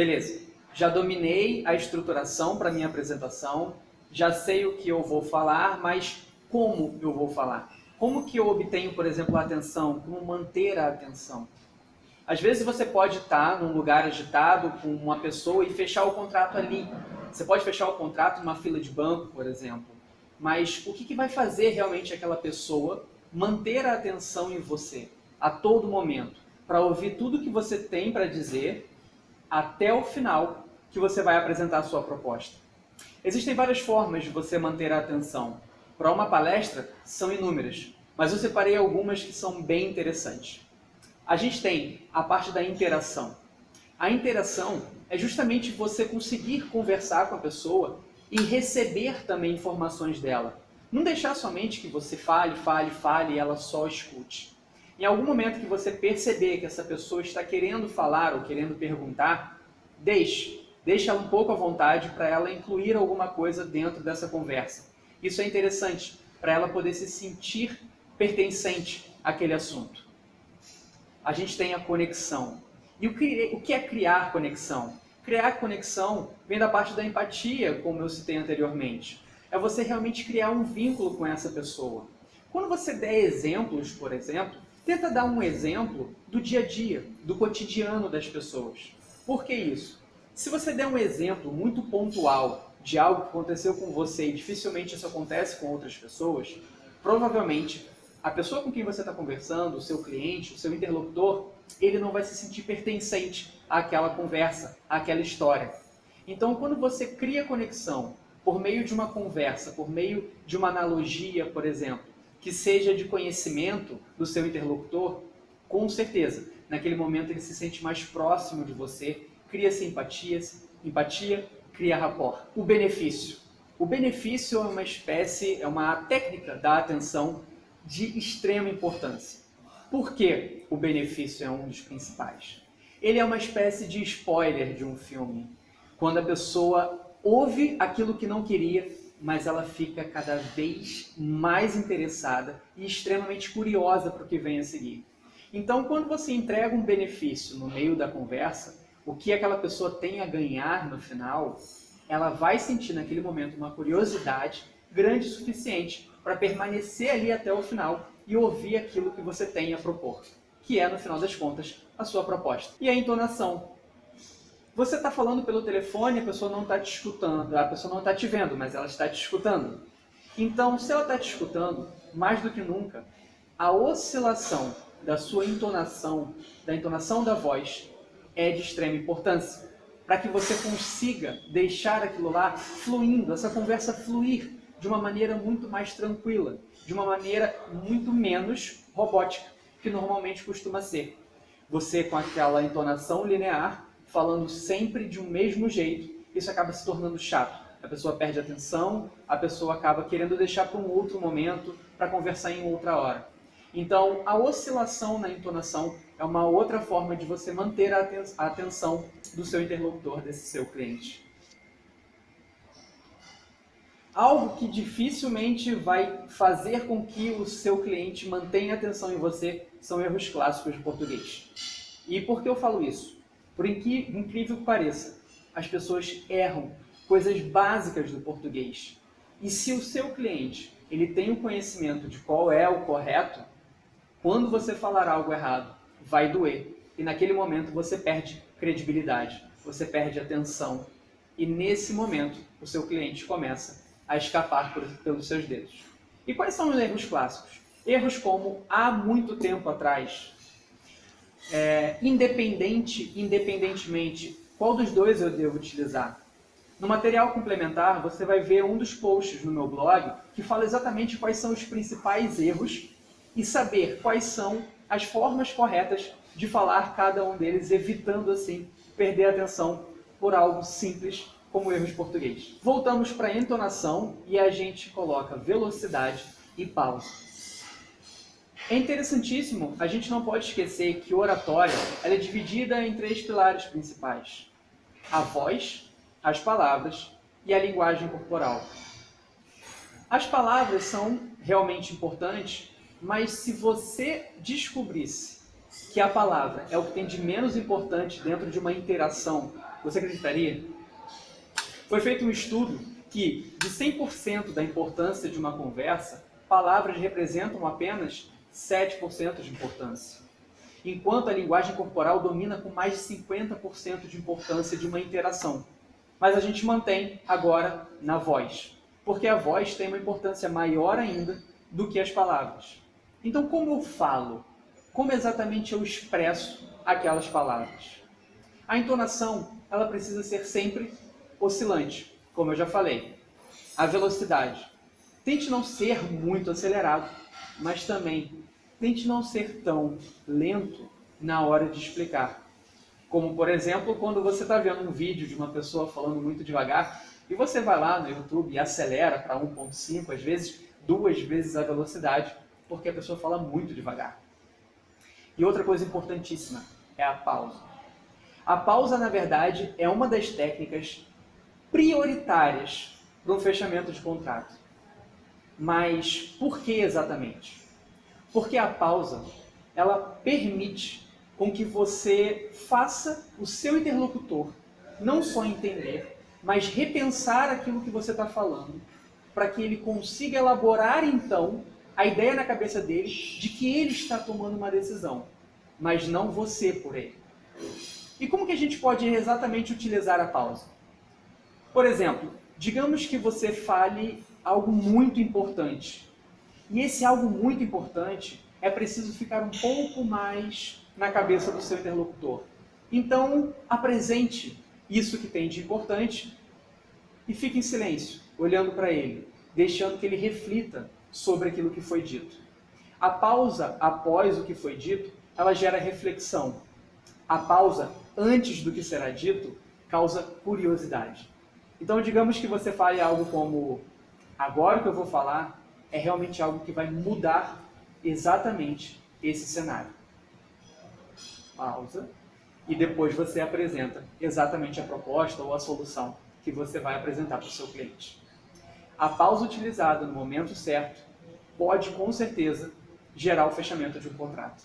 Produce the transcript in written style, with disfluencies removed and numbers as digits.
Beleza, já dominei a estruturação para minha apresentação, já sei o que eu vou falar, mas como eu vou falar? Como que eu obtenho, por exemplo, a atenção? Como manter a atenção? Às vezes você pode estar num lugar agitado com uma pessoa e fechar o contrato ali. Você pode fechar o contrato numa fila de banco, por exemplo. Mas o que vai fazer realmente aquela pessoa manter a atenção em você a todo momento? Para ouvir tudo que você tem para dizer até o final que você vai apresentar a sua proposta. Existem várias formas de você manter a atenção. Para uma palestra, são inúmeras, mas eu separei algumas que são bem interessantes. A gente tem a parte da interação. A interação é justamente você conseguir conversar com a pessoa e receber também informações dela. Não deixar somente que você fale e ela só escute. Em algum momento que você perceber que essa pessoa está querendo falar ou querendo perguntar, deixe ela um pouco à vontade para ela incluir alguma coisa dentro dessa conversa. Isso é interessante para ela poder se sentir pertencente àquele assunto. A gente tem a conexão. E o que é criar conexão? Criar conexão vem da parte da empatia, como eu citei anteriormente. É você realmente criar um vínculo com essa pessoa. Quando você der exemplos, por exemplo, tenta dar um exemplo do dia a dia, do cotidiano das pessoas. Por que isso? Se você der um exemplo muito pontual de algo que aconteceu com você e dificilmente isso acontece com outras pessoas, provavelmente a pessoa com quem você está conversando, o seu cliente, o seu interlocutor, ele não vai se sentir pertencente àquela conversa, àquela história. Então, quando você cria conexão por meio de uma conversa, por meio de uma analogia, por exemplo, que seja de conhecimento do seu interlocutor, com certeza, naquele momento ele se sente mais próximo de você, cria-se empatia, cria rapport. O benefício. O benefício é uma técnica da atenção de extrema importância. Por que o benefício é um dos principais? Ele é uma espécie de spoiler de um filme. Quando a pessoa ouve aquilo que não queria, mas ela fica cada vez mais interessada e extremamente curiosa para o que vem a seguir. Então, quando você entrega um benefício no meio da conversa, o que aquela pessoa tem a ganhar no final, ela vai sentir naquele momento uma curiosidade grande o suficiente para permanecer ali até o final e ouvir aquilo que você tem a propor, que é, no final das contas, a sua proposta. E a entonação. Você está falando pelo telefone, a pessoa não está te escutando, a pessoa não está te vendo, mas ela está te escutando. Então, se ela está te escutando, mais do que nunca, a oscilação da sua entonação, da entonação da voz, é de extrema importância, para que você consiga deixar aquilo lá fluindo, essa conversa fluir de uma maneira muito mais tranquila, de uma maneira muito menos robótica, que normalmente costuma ser. Você com aquela entonação linear, falando sempre de um mesmo jeito, isso acaba se tornando chato. A pessoa perde a atenção, a pessoa acaba querendo deixar para um outro momento, para conversar em outra hora. Então, a oscilação na entonação é uma outra forma de você manter a atenção do seu interlocutor, desse seu cliente. Algo que dificilmente vai fazer com que o seu cliente mantenha atenção em você são erros clássicos de português. E por que eu falo isso? Por incrível que pareça, as pessoas erram coisas básicas do português. E se o seu cliente ele tem o conhecimento de qual é o correto, quando você falar algo errado, vai doer. E naquele momento você perde credibilidade, você perde atenção. E nesse momento o seu cliente começa a escapar pelos seus dedos. E quais são os erros clássicos? Erros como há muito tempo atrás, independentemente, qual dos dois eu devo utilizar? No material complementar, você vai ver um dos posts no meu blog que fala exatamente quais são os principais erros e saber quais são as formas corretas de falar cada um deles, evitando assim perder a atenção por algo simples como erros de português. Voltamos para a entonação e a gente coloca velocidade e pausa. É interessantíssimo, a gente não pode esquecer que oratória ela é dividida em 3 pilares principais: a voz, as palavras e a linguagem corporal. As palavras são realmente importantes, mas se você descobrisse que a palavra é o que tem de menos importante dentro de uma interação, Você acreditaria? Foi feito um estudo que, de 100% da importância de uma conversa, palavras representam apenas 7% de importância, enquanto a linguagem corporal domina com mais de 50% de importância de uma interação. Mas a gente mantém agora na voz, porque a voz tem uma importância maior ainda do que as palavras. Então, como eu falo? Como exatamente eu expresso aquelas palavras? A entonação, ela precisa ser sempre oscilante, como eu já falei. A velocidade. Tente não ser muito acelerado, mas também tente não ser tão lento na hora de explicar. Como, por exemplo, quando você está vendo um vídeo de uma pessoa falando muito devagar e você vai lá no YouTube e acelera para 1.5, às vezes 2 vezes a velocidade, porque a pessoa fala muito devagar. E outra coisa importantíssima é a pausa. A pausa, na verdade, é uma das técnicas prioritárias para um fechamento de contrato. Mas por que exatamente? Porque a pausa, ela permite com que você faça o seu interlocutor não só entender, mas repensar aquilo que você está falando, para que ele consiga elaborar, então, a ideia na cabeça dele de que ele está tomando uma decisão, mas não você por ele. E como que a gente pode exatamente utilizar a pausa? Por exemplo, digamos que você fale algo muito importante. E esse algo muito importante é preciso ficar um pouco mais na cabeça do seu interlocutor. Então, apresente isso que tem de importante e fique em silêncio, olhando para ele, deixando que ele reflita sobre aquilo que foi dito. A pausa após o que foi dito, ela gera reflexão. A pausa antes do que será dito causa curiosidade. Então, digamos que você fale algo como: agora o que eu vou falar é realmente algo que vai mudar exatamente esse cenário. Pausa. E depois você apresenta exatamente a proposta ou a solução que você vai apresentar para o seu cliente. A pausa utilizada no momento certo pode, com certeza, gerar o fechamento de um contrato.